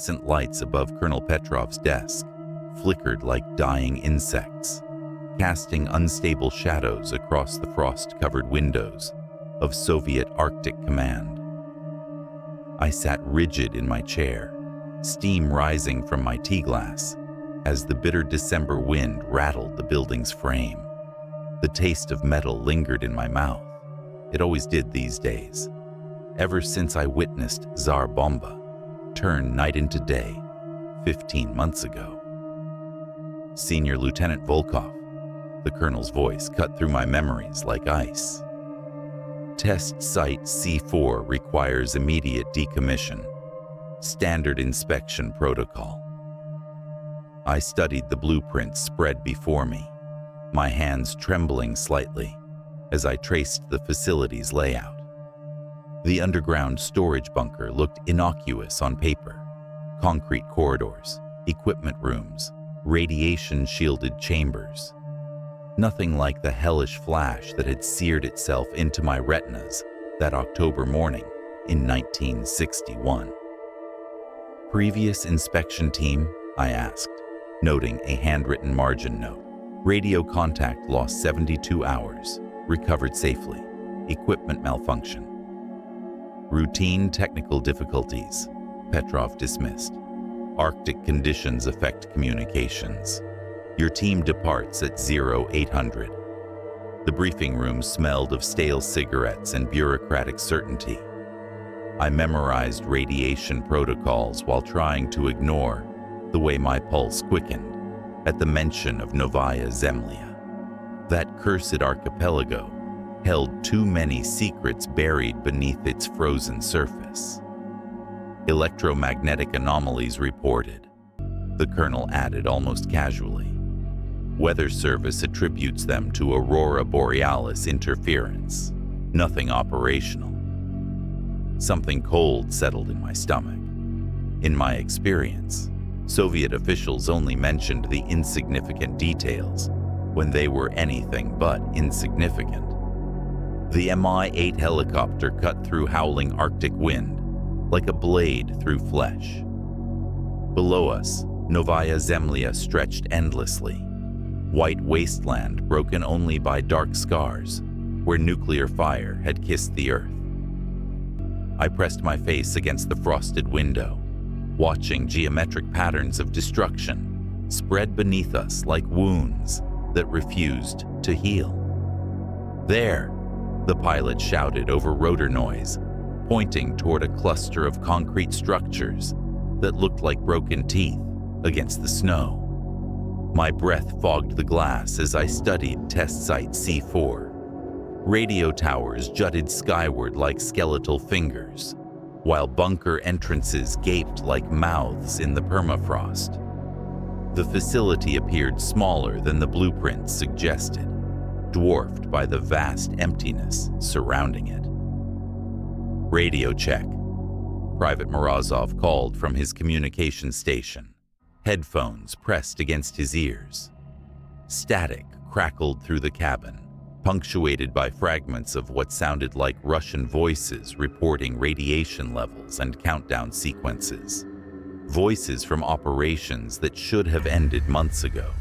Fluorescent lights above Colonel Petrov's desk flickered like dying insects, casting unstable shadows across the frost-covered windows of Soviet Arctic Command. I sat rigid in my chair, steam rising from my tea glass as the bitter December wind rattled the building's frame. The taste of metal lingered in my mouth. It always did these days, ever since I witnessed Tsar Bomba turn night into day 15 months ago. Senior Lieutenant Volkov, the colonel's voice cut through my memories like ice. Test Site C4 requires immediate decommission. Standard inspection protocol. I studied the blueprints spread before me, my hands trembling slightly as I traced the facility's layout. The underground storage bunker looked innocuous on paper. Concrete corridors, equipment rooms, radiation-shielded chambers. Nothing like the hellish flash that had seared itself into my retinas that October morning in 1961. Previous inspection team, I asked, noting a handwritten margin note. Radio contact lost 72 hours, recovered safely, equipment malfunction. Routine technical difficulties, Petrov dismissed. Arctic conditions affect communications. Your team departs at 0800. The briefing room smelled of stale cigarettes and bureaucratic certainty. I memorized radiation protocols while trying to ignore the way my pulse quickened at the mention of Novaya Zemlya. That cursed archipelago held too many secrets buried beneath its frozen surface. Electromagnetic anomalies reported, the colonel added almost casually. Weather Service attributes them to Aurora Borealis interference, nothing operational. Something cold settled in my stomach. In my experience, Soviet officials only mentioned the insignificant details when they were anything but insignificant. The Mi-8 helicopter cut through howling Arctic wind like a blade through flesh. Below us, Novaya Zemlya stretched endlessly, white wasteland broken only by dark scars where nuclear fire had kissed the earth. I pressed my face against the frosted window, watching geometric patterns of destruction spread beneath us like wounds that refused to heal. There, the pilot shouted over rotor noise, pointing toward a cluster of concrete structures that looked like broken teeth against the snow. My breath fogged the glass as I studied Test Site C4. Radio towers jutted skyward like skeletal fingers, while bunker entrances gaped like mouths in the permafrost. The facility appeared smaller than the blueprints suggested, dwarfed by the vast emptiness surrounding it. Radio check. Private Morozov called from his communication station, headphones pressed against his ears. Static crackled through the cabin, punctuated by fragments of what sounded like Russian voices reporting radiation levels and countdown sequences. Voices from operations that should have ended months ago.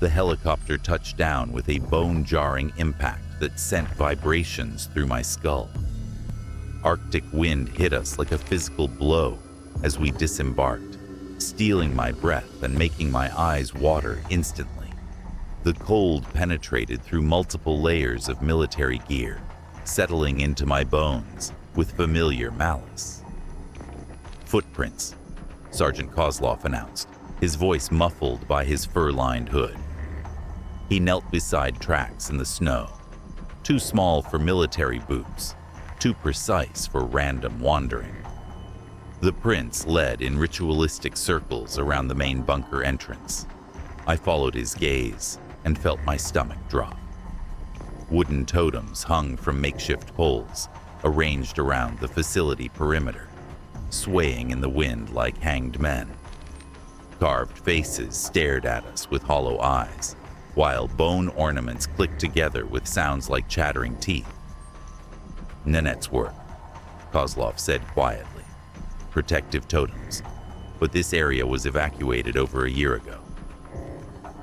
The helicopter touched down with a bone-jarring impact that sent vibrations through my skull. Arctic wind hit us like a physical blow as we disembarked, stealing my breath and making my eyes water instantly. The cold penetrated through multiple layers of military gear, settling into my bones with familiar malice. Footprints, Sergeant Kozlov announced, his voice muffled by his fur-lined hood. He knelt beside tracks in the snow, too small for military boots, too precise for random wandering. The prince led in ritualistic circles around the main bunker entrance. I followed his gaze and felt my stomach drop. Wooden totems hung from makeshift poles, arranged around the facility perimeter, swaying in the wind like hanged men. Carved faces stared at us with hollow eyes, while bone ornaments clicked together with sounds like chattering teeth. Nanette's work, Kozlov said quietly. Protective totems, but this area was evacuated over a year ago.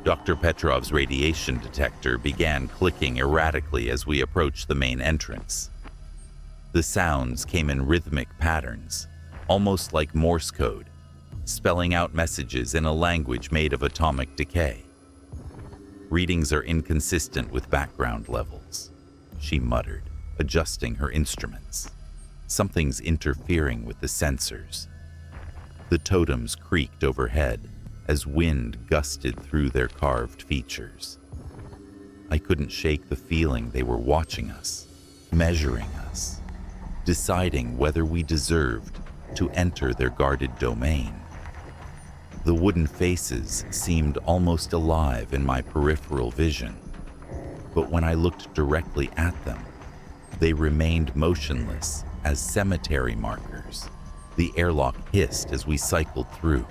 Dr. Petrov's radiation detector began clicking erratically as we approached the main entrance. The sounds came in rhythmic patterns, almost like Morse code, spelling out messages in a language made of atomic decay. Readings are inconsistent with background levels, she muttered, adjusting her instruments. Something's interfering with the sensors. The totems creaked overhead as wind gusted through their carved features. I couldn't shake the feeling they were watching us, measuring us, deciding whether we deserved to enter their guarded domain. The wooden faces seemed almost alive in my peripheral vision, but when I looked directly at them, they remained motionless as cemetery markers. The airlock hissed as we cycled through,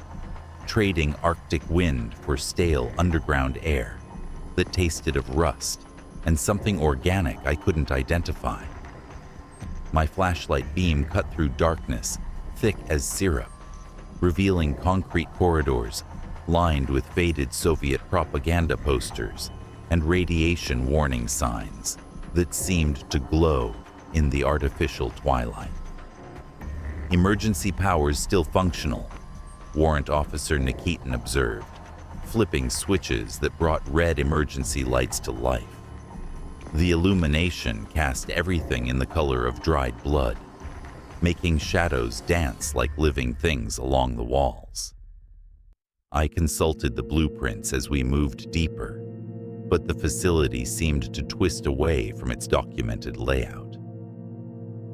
trading Arctic wind for stale underground air that tasted of rust and something organic I couldn't identify. My flashlight beam cut through darkness thick as syrup, revealing concrete corridors lined with faded Soviet propaganda posters and radiation warning signs that seemed to glow in the artificial twilight. Emergency powers still functional, Warrant Officer Nikitin observed, flipping switches that brought red emergency lights to life. The illumination cast everything in the color of dried blood, making shadows dance like living things along the walls. I consulted the blueprints as we moved deeper, but the facility seemed to twist away from its documented layout.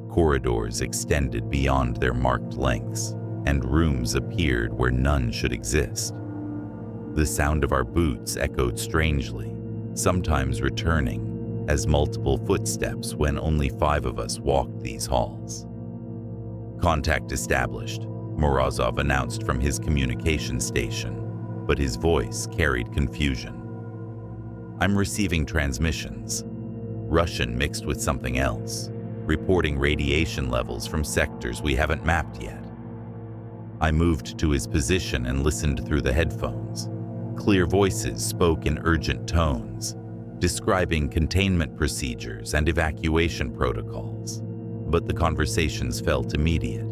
Corridors extended beyond their marked lengths, and rooms appeared where none should exist. The sound of our boots echoed strangely, sometimes returning as multiple footsteps when only 5 of us walked these halls. Contact established, Morozov announced from his communication station, but his voice carried confusion. I'm receiving transmissions, Russian mixed with something else, reporting radiation levels from sectors we haven't mapped yet. I moved to his position and listened through the headphones. Clear voices spoke in urgent tones, describing containment procedures and evacuation protocols, but the conversations felt immediate,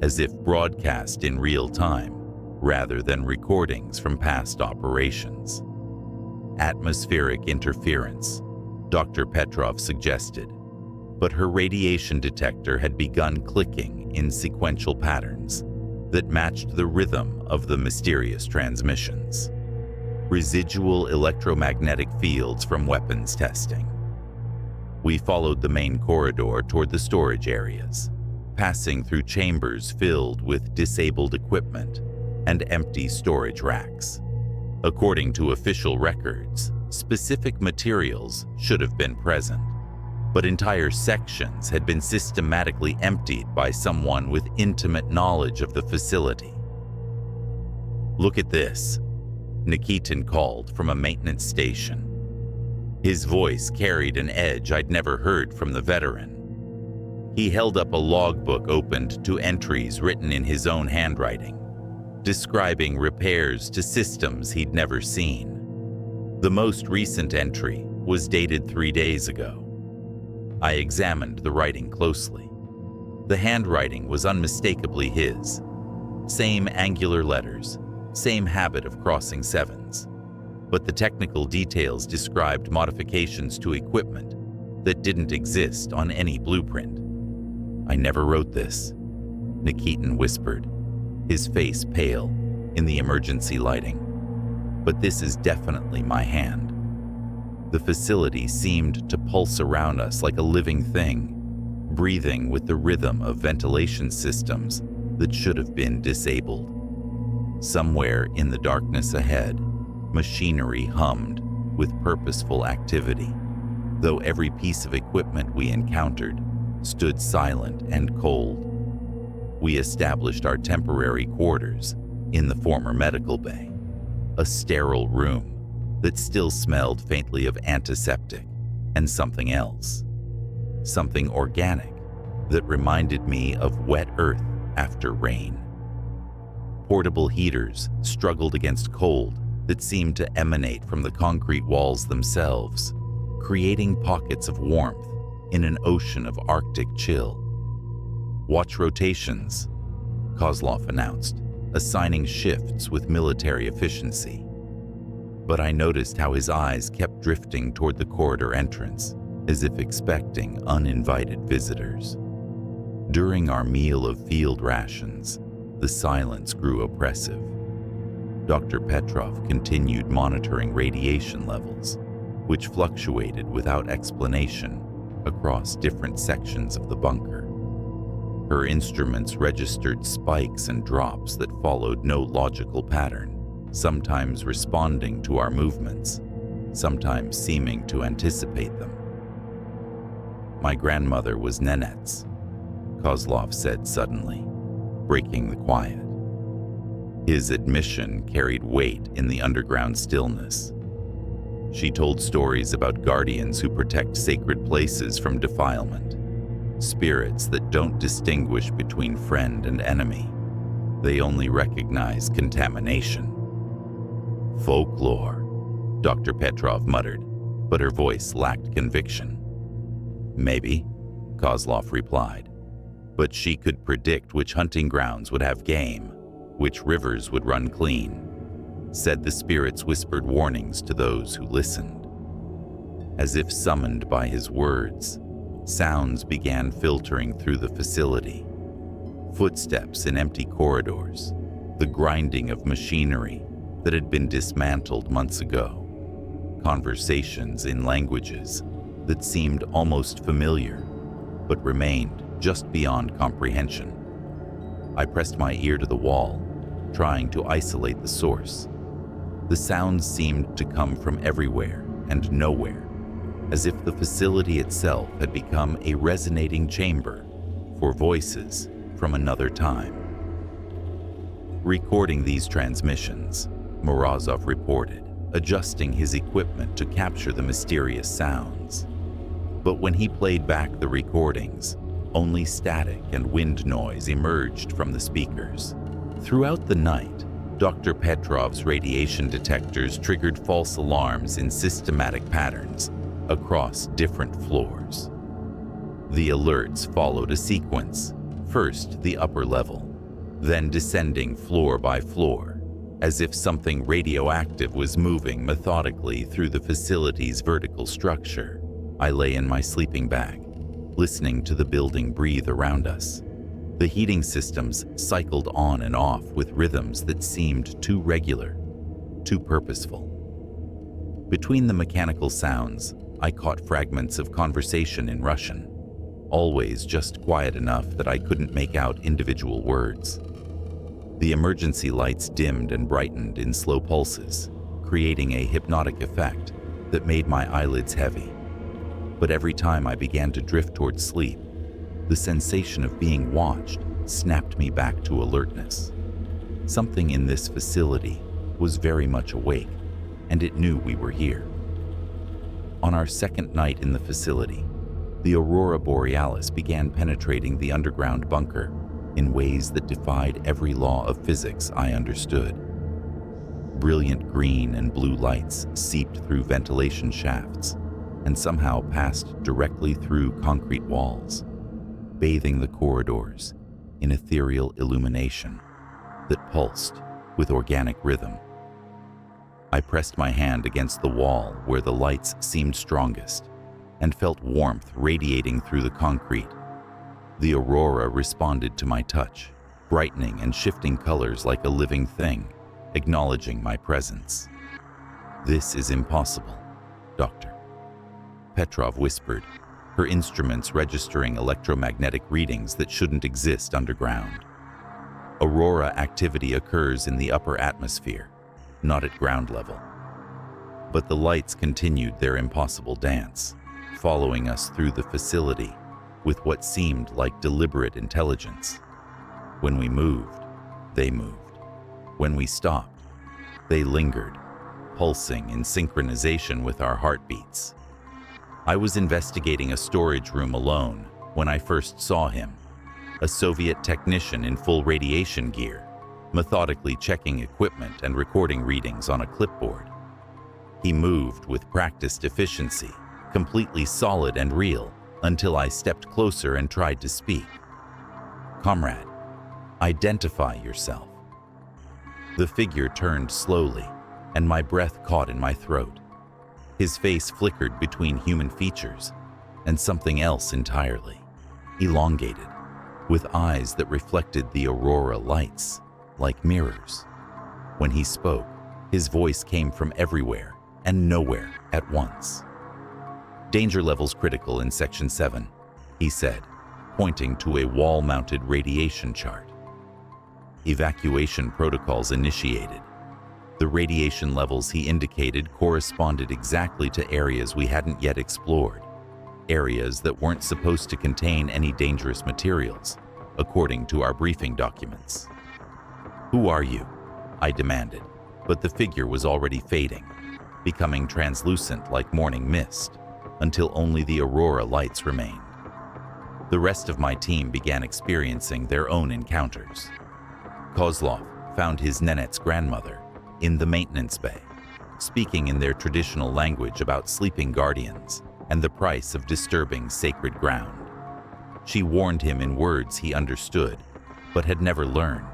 as if broadcast in real time rather than recordings from past operations. Atmospheric interference, Dr. Petrov suggested, but her radiation detector had begun clicking in sequential patterns that matched the rhythm of the mysterious transmissions. Residual electromagnetic fields from weapons testing. We followed the main corridor toward the storage areas, passing through chambers filled with disabled equipment and empty storage racks. According to official records, specific materials should have been present, but entire sections had been systematically emptied by someone with intimate knowledge of the facility. Look at this, Nikitin called from a maintenance station. His voice carried an edge I'd never heard from the veteran. He held up a logbook opened to entries written in his own handwriting, describing repairs to systems he'd never seen. The most recent entry was dated 3 days ago. I examined the writing closely. The handwriting was unmistakably his. Same angular letters, same habit of crossing sevens. But the technical details described modifications to equipment that didn't exist on any blueprint. I never wrote this, Nikitin whispered, his face pale in the emergency lighting. But this is definitely my hand. The facility seemed to pulse around us like a living thing, breathing with the rhythm of ventilation systems that should have been disabled. Somewhere in the darkness ahead, machinery hummed with purposeful activity, though every piece of equipment we encountered stood silent and cold. We established our temporary quarters in the former medical bay, a sterile room that still smelled faintly of antiseptic and something else, something organic that reminded me of wet earth after rain. Portable heaters struggled against cold that seemed to emanate from the concrete walls themselves, creating pockets of warmth in an ocean of Arctic chill. "Watch rotations," Kozlov announced, assigning shifts with military efficiency. But I noticed how his eyes kept drifting toward the corridor entrance, as if expecting uninvited visitors. During our meal of field rations, the silence grew oppressive. Dr. Petrov continued monitoring radiation levels, which fluctuated without explanation across different sections of the bunker. Her instruments registered spikes and drops that followed no logical pattern, sometimes responding to our movements, sometimes seeming to anticipate them. "My grandmother was Nenets," Kozlov said suddenly, breaking the quiet. His admission carried weight in the underground stillness. She told stories about guardians who protect sacred places from defilement, spirits that don't distinguish between friend and enemy. They only recognize contamination. "Folklore," Dr. Petrov muttered, but her voice lacked conviction. "Maybe," Kozlov replied, "but she could predict which hunting grounds would have game, which rivers would run clean," said the spirits whispered warnings to those who listened. As if summoned by his words, sounds began filtering through the facility. Footsteps in empty corridors, the grinding of machinery that had been dismantled months ago, conversations in languages that seemed almost familiar, but remained just beyond comprehension. I pressed my ear to the wall, trying to isolate the source. The sounds seemed to come from everywhere and nowhere, as if the facility itself had become a resonating chamber for voices from another time. Recording these transmissions, Morozov reported, adjusting his equipment to capture the mysterious sounds. But when he played back the recordings, only static and wind noise emerged from the speakers. Throughout the night, Dr. Petrov's radiation detectors triggered false alarms in systematic patterns across different floors. The alerts followed a sequence, first the upper level, then descending floor by floor, as if something radioactive was moving methodically through the facility's vertical structure. I lay in my sleeping bag, listening to the building breathe around us. The heating systems cycled on and off with rhythms that seemed too regular, too purposeful. Between the mechanical sounds, I caught fragments of conversation in Russian, always just quiet enough that I couldn't make out individual words. The emergency lights dimmed and brightened in slow pulses, creating a hypnotic effect that made my eyelids heavy. But every time I began to drift towards sleep, the sensation of being watched snapped me back to alertness. Something in this facility was very much awake, and it knew we were here. On our second night in the facility, the aurora borealis began penetrating the underground bunker in ways that defied every law of physics I understood. Brilliant green and blue lights seeped through ventilation shafts and somehow passed directly through concrete walls, bathing the corridors in ethereal illumination that pulsed with organic rhythm. I pressed my hand against the wall where the lights seemed strongest and felt warmth radiating through the concrete. The aurora responded to my touch, brightening and shifting colors like a living thing, acknowledging my presence. "This is impossible, Doctor," Petrov whispered, her instruments registering electromagnetic readings that shouldn't exist underground. Aurora activity occurs in the upper atmosphere, not at ground level. But the lights continued their impossible dance, following us through the facility with what seemed like deliberate intelligence. When we moved, they moved. When we stopped, they lingered, pulsing in synchronization with our heartbeats. I was investigating a storage room alone when I first saw him, a Soviet technician in full radiation gear, methodically checking equipment and recording readings on a clipboard. He moved with practiced efficiency, completely solid and real, until I stepped closer and tried to speak. "Comrade, identify yourself." The figure turned slowly, and my breath caught in my throat. His face flickered between human features and something else entirely, elongated, with eyes that reflected the aurora lights like mirrors. When he spoke, his voice came from everywhere and nowhere at once. "Danger levels critical in Section 7, he said, pointing to a wall-mounted radiation chart. Evacuation protocols initiated. The radiation levels he indicated corresponded exactly to areas we hadn't yet explored, areas that weren't supposed to contain any dangerous materials, according to our briefing documents. "Who are you?" I demanded, but the figure was already fading, becoming translucent like morning mist, until only the aurora lights remained. The rest of my team began experiencing their own encounters. Kozlov found his Nenet's grandmother in the maintenance bay, speaking in their traditional language about sleeping guardians and the price of disturbing sacred ground. She warned him in words he understood, but had never learned,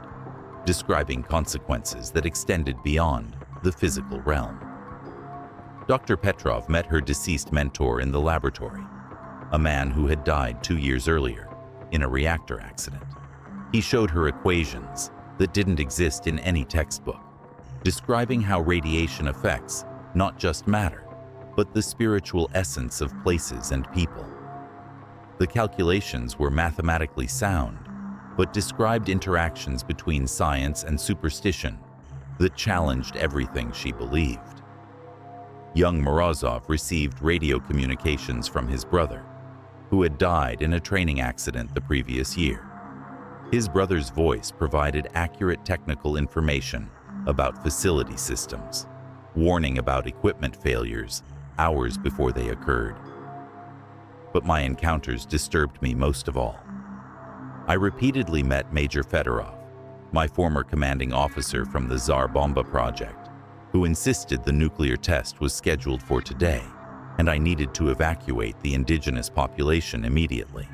describing consequences that extended beyond the physical realm. Dr. Petrov met her deceased mentor in the laboratory, a man who had died 2 years earlier in a reactor accident. He showed her equations that didn't exist in any textbook, describing how radiation affects not just matter, but the spiritual essence of places and people. The calculations were mathematically sound, but described interactions between science and superstition that challenged everything she believed. Young Morozov received radio communications from his brother, who had died in a training accident the previous year. His brother's voice provided accurate technical information about facility systems, warning about equipment failures hours before they occurred. But my encounters disturbed me most of all. I repeatedly met Major Fedorov, my former commanding officer from the Tsar Bomba project, who insisted the nuclear test was scheduled for today, and I needed to evacuate the indigenous population immediately.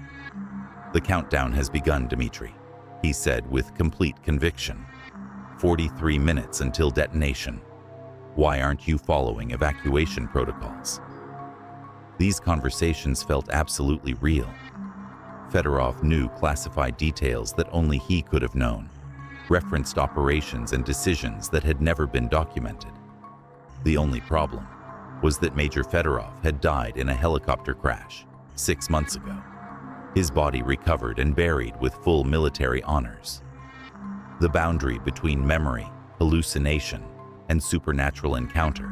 "The countdown has begun, Dmitri," he said with complete conviction. 43 minutes until detonation. Why aren't you following evacuation protocols?" These conversations felt absolutely real. Fedorov knew classified details that only he could have known, referenced operations and decisions that had never been documented. The only problem was that Major Fedorov had died in a helicopter crash 6 months ago. His body recovered and buried with full military honors. The boundary between memory, hallucination, and supernatural encounter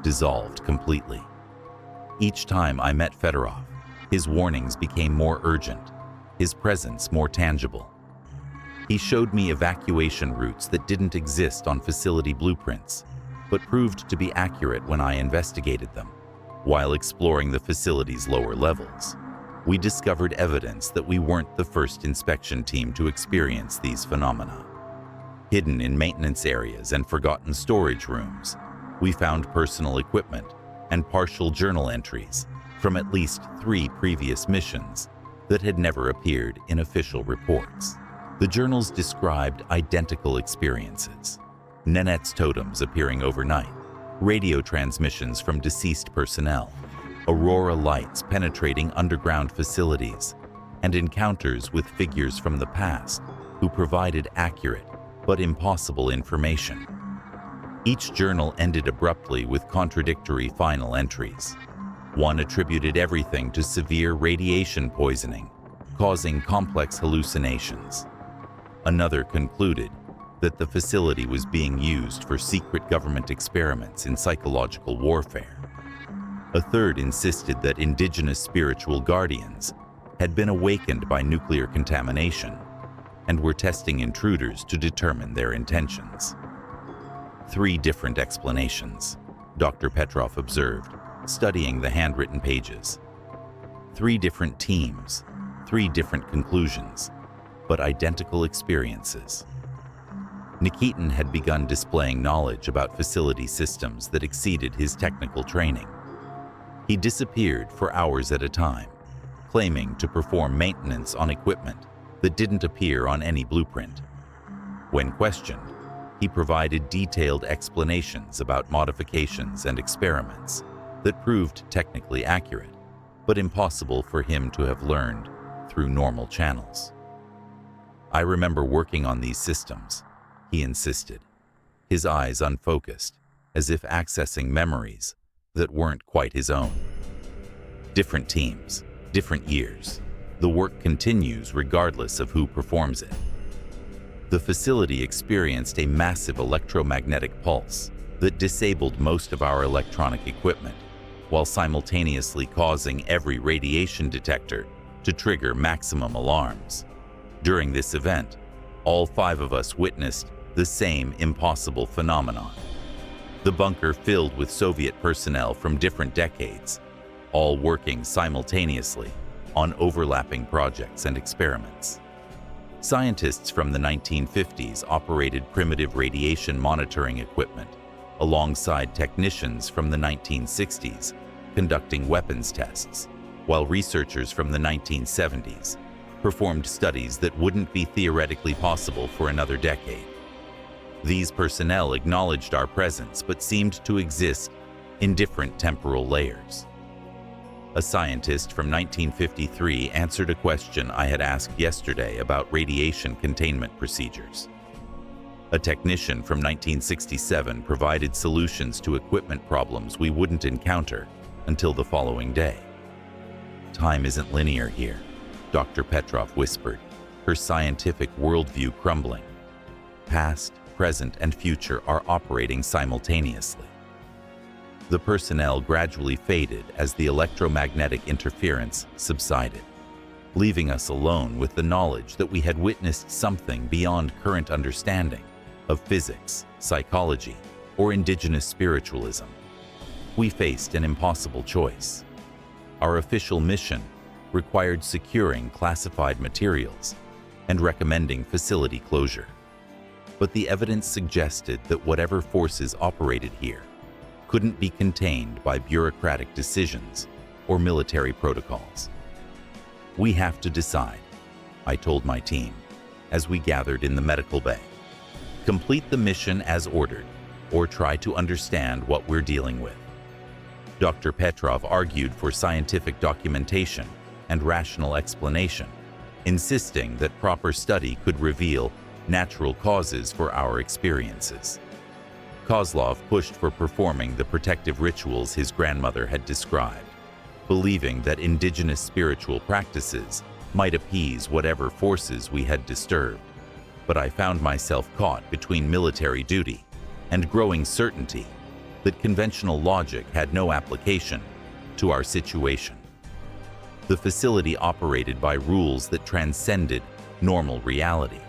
dissolved completely. Each time I met Fedorov, his warnings became more urgent, his presence more tangible. He showed me evacuation routes that didn't exist on facility blueprints, but proved to be accurate when I investigated them. While exploring the facility's lower levels, we discovered evidence that we weren't the first inspection team to experience these phenomena. Hidden in maintenance areas and forgotten storage rooms, we found personal equipment and partial journal entries from at least 3 previous missions that had never appeared in official reports. The journals described identical experiences: Nenet's totems appearing overnight, radio transmissions from deceased personnel, aurora lights penetrating underground facilities, and encounters with figures from the past who provided accurate but impossible information. Each journal ended abruptly with contradictory final entries. One attributed everything to severe radiation poisoning, causing complex hallucinations. Another concluded that the facility was being used for secret government experiments in psychological warfare. A third insisted that indigenous spiritual guardians had been awakened by nuclear contamination and were testing intruders to determine their intentions. 3 different explanations, Dr. Petrov observed, studying the handwritten pages. 3 different teams, 3 different conclusions, but identical experiences. Nikitin had begun displaying knowledge about facility systems that exceeded his technical training. He disappeared for hours at a time, claiming to perform maintenance on equipment that didn't appear on any blueprint. When questioned, he provided detailed explanations about modifications and experiments that proved technically accurate, but impossible for him to have learned through normal channels. "I remember working on these systems," he insisted, his eyes unfocused, as if accessing memories that weren't quite his own. Different teams, different years. The work continues regardless of who performs it. The facility experienced a massive electromagnetic pulse that disabled most of our electronic equipment, while simultaneously causing every radiation detector to trigger maximum alarms. During this event, all 5 of us witnessed the same impossible phenomenon. The bunker filled with Soviet personnel from different decades, all working simultaneously on overlapping projects and experiments. Scientists from the 1950s operated primitive radiation monitoring equipment, alongside technicians from the 1960s conducting weapons tests, while researchers from the 1970s performed studies that wouldn't be theoretically possible for another decade. These personnel acknowledged our presence but seemed to exist in different temporal layers. A scientist from 1953 answered a question I had asked yesterday about radiation containment procedures. A technician from 1967 provided solutions to equipment problems we wouldn't encounter until the following day. "Time isn't linear here," Dr. Petrov whispered, her scientific worldview crumbling. "Past, present, and future are operating simultaneously." The personnel gradually faded as the electromagnetic interference subsided, leaving us alone with the knowledge that we had witnessed something beyond current understanding of physics, psychology, or indigenous spiritualism. We faced an impossible choice. Our official mission required securing classified materials and recommending facility closure. But the evidence suggested that whatever forces operated here couldn't be contained by bureaucratic decisions or military protocols. "We have to decide," I told my team as we gathered in the medical bay. "Complete the mission as ordered, or try to understand what we're dealing with." Dr. Petrov argued for scientific documentation and rational explanation, insisting that proper study could reveal natural causes for our experiences. Kozlov pushed for performing the protective rituals his grandmother had described, believing that indigenous spiritual practices might appease whatever forces we had disturbed. But I found myself caught between military duty and growing certainty that conventional logic had no application to our situation. The facility operated by rules that transcended normal reality,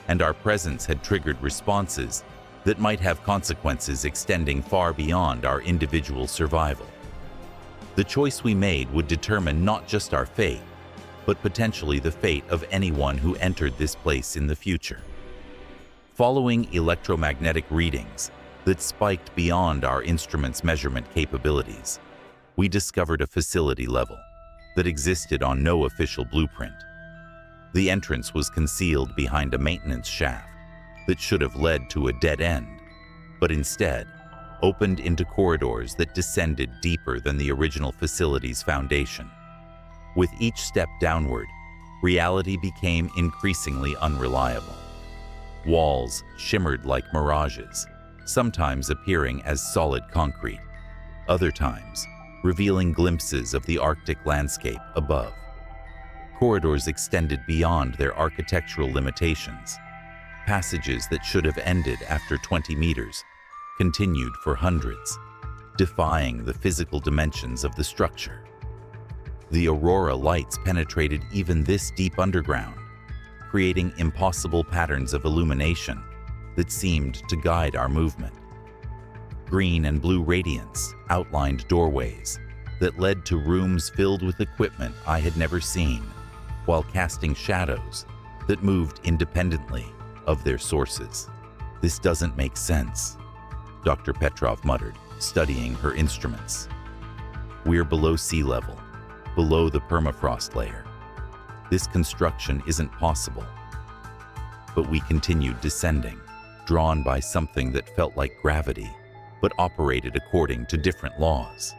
and our presence had triggered responses that might have consequences extending far beyond our individual survival. The choice we made would determine not just our fate, but potentially the fate of anyone who entered this place in the future. Following electromagnetic readings that spiked beyond our instrument's measurement capabilities, we discovered a facility level that existed on no official blueprint. The entrance was concealed behind a maintenance shaft that should have led to a dead end, but instead opened into corridors that descended deeper than the original facility's foundation. With each step downward, reality became increasingly unreliable. Walls shimmered like mirages, sometimes appearing as solid concrete, other times revealing glimpses of the Arctic landscape above. Corridors extended beyond their architectural limitations. Passages that should have ended after 20 meters continued for hundreds, defying the physical dimensions of the structure. The aurora lights penetrated even this deep underground, creating impossible patterns of illumination that seemed to guide our movement. Green and blue radiance outlined doorways that led to rooms filled with equipment I had never seen, while casting shadows that moved independently of their sources. "This doesn't make sense," Dr. Petrov muttered, studying her instruments. "We're below sea level, below the permafrost layer. This construction isn't possible." But we continued descending, drawn by something that felt like gravity, but operated according to different laws.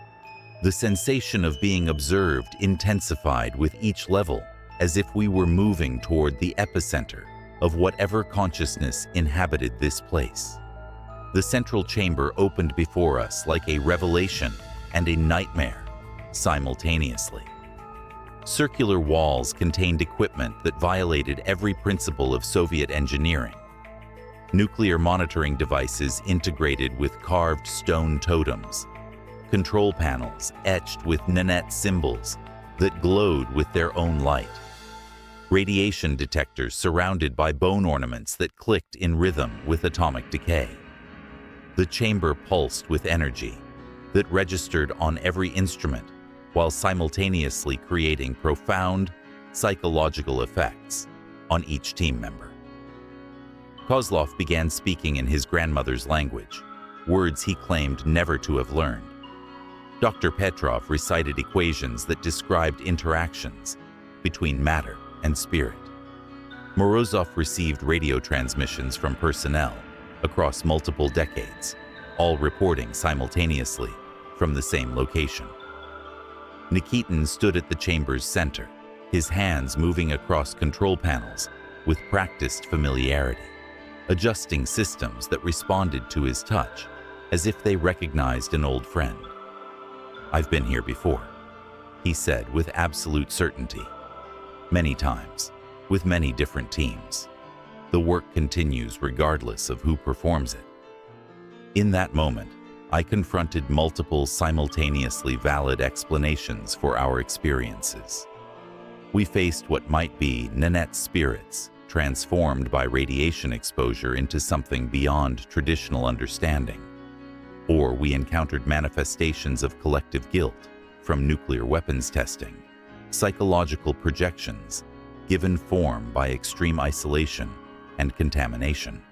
The sensation of being observed intensified with each level, as if we were moving toward the epicenter of whatever consciousness inhabited this place. The central chamber opened before us like a revelation and a nightmare simultaneously. Circular walls contained equipment that violated every principle of Soviet engineering. Nuclear monitoring devices integrated with carved stone totems. Control panels etched with Nanette symbols that glowed with their own light. Radiation detectors surrounded by bone ornaments that clicked in rhythm with atomic decay. The chamber pulsed with energy that registered on every instrument while simultaneously creating profound psychological effects on each team member. Kozlov began speaking in his grandmother's language, words he claimed never to have learned. Dr. Petrov recited equations that described interactions between matter and spirit. Morozov received radio transmissions from personnel across multiple decades, all reporting simultaneously from the same location. Nikitin stood at the chamber's center, his hands moving across control panels with practiced familiarity, adjusting systems that responded to his touch as if they recognized an old friend. "I've been here before," he said with absolute certainty. "Many times, with many different teams. The work continues regardless of who performs it." In that moment, I confronted multiple simultaneously valid explanations for our experiences. We faced what might be Nanette spirits, transformed by radiation exposure into something beyond traditional understanding. Or we encountered manifestations of collective guilt from nuclear weapons testing, psychological projections given form by extreme isolation and contamination.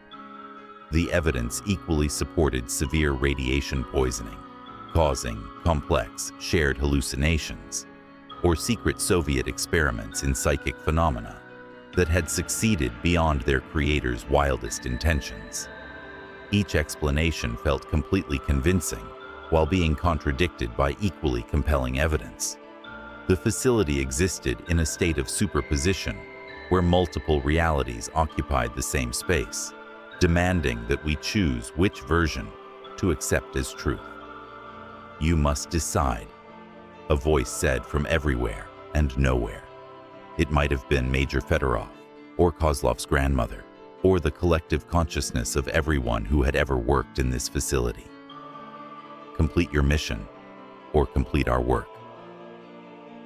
The evidence equally supported severe radiation poisoning, causing complex shared hallucinations, or secret Soviet experiments in psychic phenomena that had succeeded beyond their creators' wildest intentions. Each explanation felt completely convincing while being contradicted by equally compelling evidence. The facility existed in a state of superposition where multiple realities occupied the same space, demanding that we choose which version to accept as truth. "You must decide," a voice said from everywhere and nowhere. It might have been Major Fedorov, or Kozlov's grandmother, or the collective consciousness of everyone who had ever worked in this facility. "Complete your mission, or complete our work."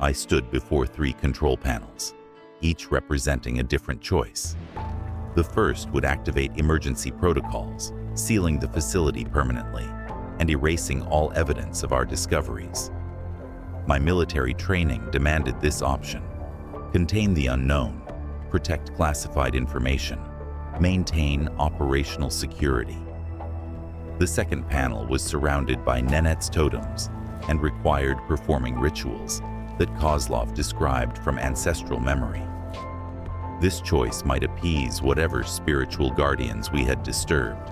I stood before 3 control panels, each representing a different choice. The first would activate emergency protocols, sealing the facility permanently and erasing all evidence of our discoveries. My military training demanded this option: contain the unknown, protect classified information, maintain operational security. The second panel was surrounded by Nanette's totems and required performing rituals that Kozlov described from ancestral memory. This choice might appease whatever spiritual guardians we had disturbed,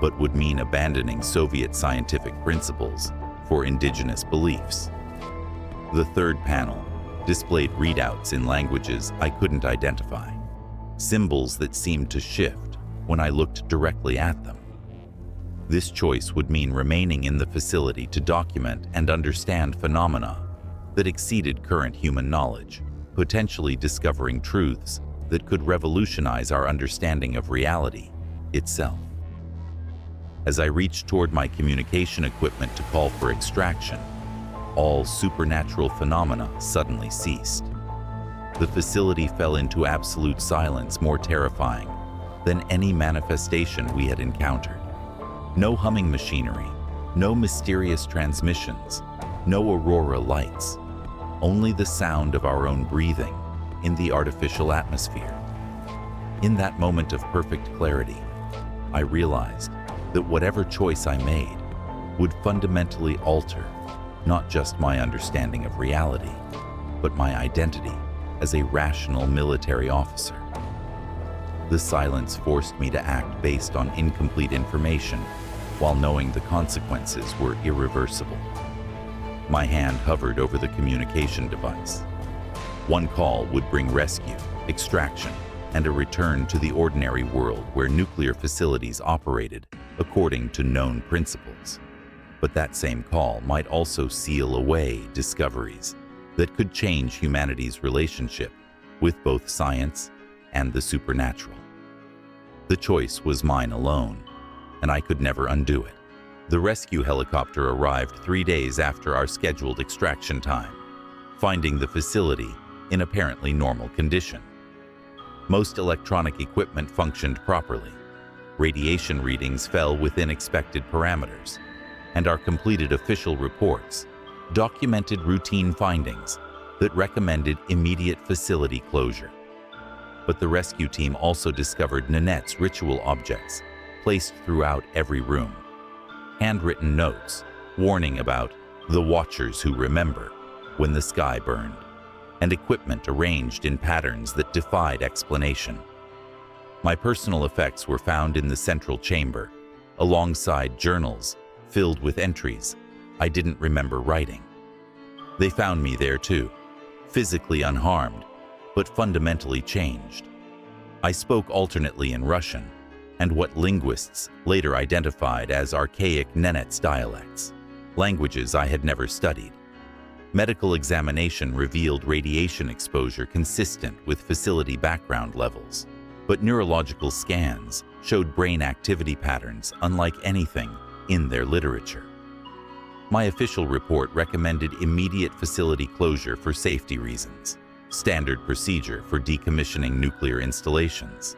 but would mean abandoning Soviet scientific principles for indigenous beliefs. The third panel displayed readouts in languages I couldn't identify, symbols that seemed to shift when I looked directly at them. This choice would mean remaining in the facility to document and understand phenomena that exceeded current human knowledge, potentially discovering truths that could revolutionize our understanding of reality itself. As I reached toward my communication equipment to call for extraction, all supernatural phenomena suddenly ceased. The facility fell into absolute silence, more terrifying than any manifestation we had encountered. No humming machinery, no mysterious transmissions, no aurora lights, only the sound of our own breathing in the artificial atmosphere. In that moment of perfect clarity, I realized that whatever choice I made would fundamentally alter not just my understanding of reality, but my identity as a rational military officer. The silence forced me to act based on incomplete information while knowing the consequences were irreversible. My hand hovered over the communication device. One call would bring rescue, extraction, and a return to the ordinary world where nuclear facilities operated according to known principles. But that same call might also seal away discoveries that could change humanity's relationship with both science and the supernatural. The choice was mine alone, and I could never undo it. The rescue helicopter arrived 3 days after our scheduled extraction time, finding the facility in apparently normal condition. Most electronic equipment functioned properly. Radiation readings fell within expected parameters, and our completed official reports documented routine findings that recommended immediate facility closure. But the rescue team also discovered Nanette's ritual objects placed throughout every room. Handwritten notes warning about the watchers who remember when the sky burned, and equipment arranged in patterns that defied explanation. My personal effects were found in the central chamber, alongside journals filled with entries I didn't remember writing. They found me there too, physically unharmed, but fundamentally changed. I spoke alternately in Russian and what linguists later identified as archaic Nenets dialects, languages I had never studied. Medical examination revealed radiation exposure consistent with facility background levels, but neurological scans showed brain activity patterns unlike anything in their literature. My official report recommended immediate facility closure for safety reasons, standard procedure for decommissioning nuclear installations.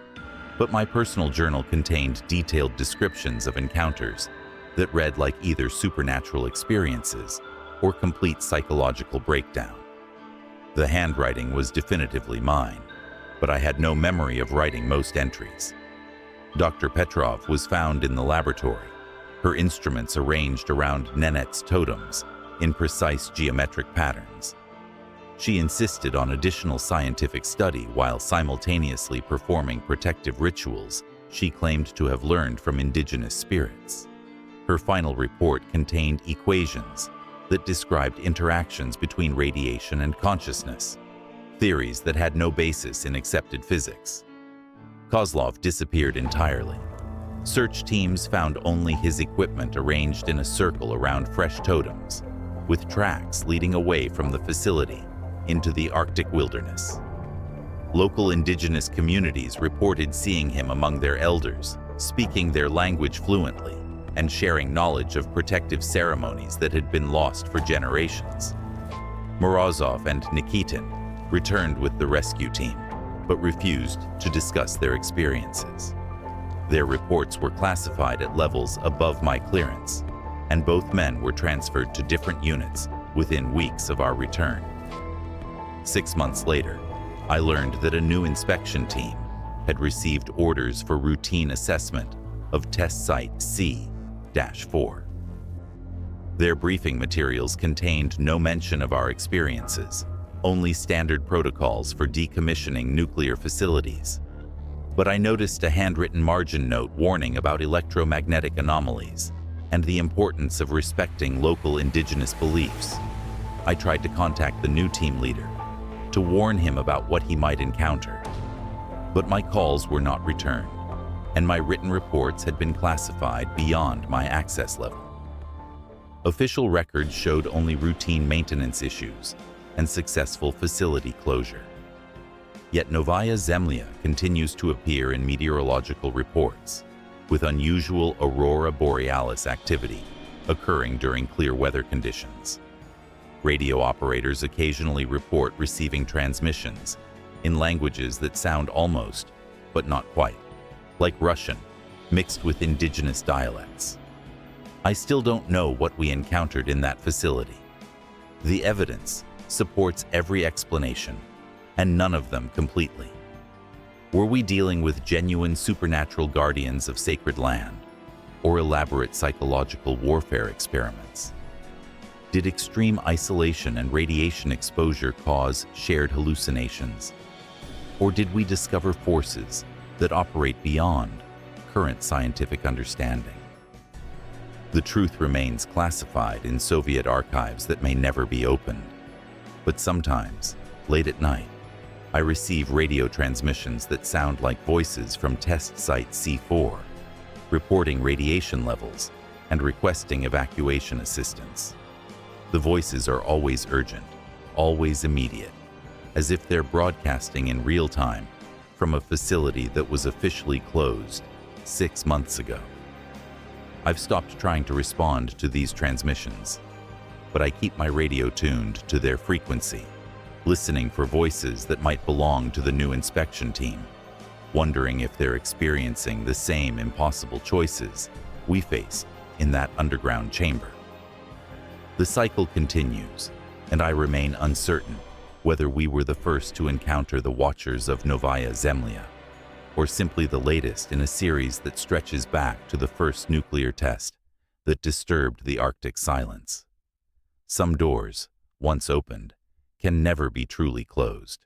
But my personal journal contained detailed descriptions of encounters that read like either supernatural experiences or complete psychological breakdown. The handwriting was definitively mine, but I had no memory of writing most entries. Dr. Petrov was found in the laboratory, her instruments arranged around Nenet's totems in precise geometric patterns. She insisted on additional scientific study while simultaneously performing protective rituals she claimed to have learned from indigenous spirits. Her final report contained equations that described interactions between radiation and consciousness, theories that had no basis in accepted physics. Kozlov disappeared entirely. Search teams found only his equipment arranged in a circle around fresh totems, with tracks leading away from the facility into the Arctic wilderness. Local indigenous communities reported seeing him among their elders, speaking their language fluently, and sharing knowledge of protective ceremonies that had been lost for generations. Morozov and Nikitin returned with the rescue team, but refused to discuss their experiences. Their reports were classified at levels above my clearance, and both men were transferred to different units within weeks of our return. 6 months later, I learned that a new inspection team had received orders for routine assessment of Test Site C-4. Their briefing materials contained no mention of our experiences, only standard protocols for decommissioning nuclear facilities. But I noticed a handwritten margin note warning about electromagnetic anomalies and the importance of respecting local indigenous beliefs. I tried to contact the new team leader to warn him about what he might encounter, but my calls were not returned, and my written reports had been classified beyond my access level. Official records showed only routine maintenance issues and successful facility closure. Yet Novaya Zemlya continues to appear in meteorological reports, with unusual aurora borealis activity occurring during clear weather conditions. Radio operators occasionally report receiving transmissions in languages that sound almost, but not quite, like Russian, mixed with indigenous dialects. I still don't know what we encountered in that facility. The evidence supports every explanation, and none of them completely. Were we dealing with genuine supernatural guardians of sacred land, or elaborate psychological warfare experiments? Did extreme isolation and radiation exposure cause shared hallucinations? Or did we discover forces that operate beyond current scientific understanding? The truth remains classified in Soviet archives that may never be opened. But sometimes, late at night, I receive radio transmissions that sound like voices from test site C4, reporting radiation levels and requesting evacuation assistance. The voices are always urgent, always immediate, as if they're broadcasting in real time from a facility that was officially closed 6 months ago. I've stopped trying to respond to these transmissions, but I keep my radio tuned to their frequency, listening for voices that might belong to the new inspection team, wondering if they're experiencing the same impossible choices we face in that underground chamber. The cycle continues, and I remain uncertain whether we were the first to encounter the Watchers of Novaya Zemlya, or simply the latest in a series that stretches back to the first nuclear test that disturbed the Arctic silence. Some doors, once opened, can never be truly closed.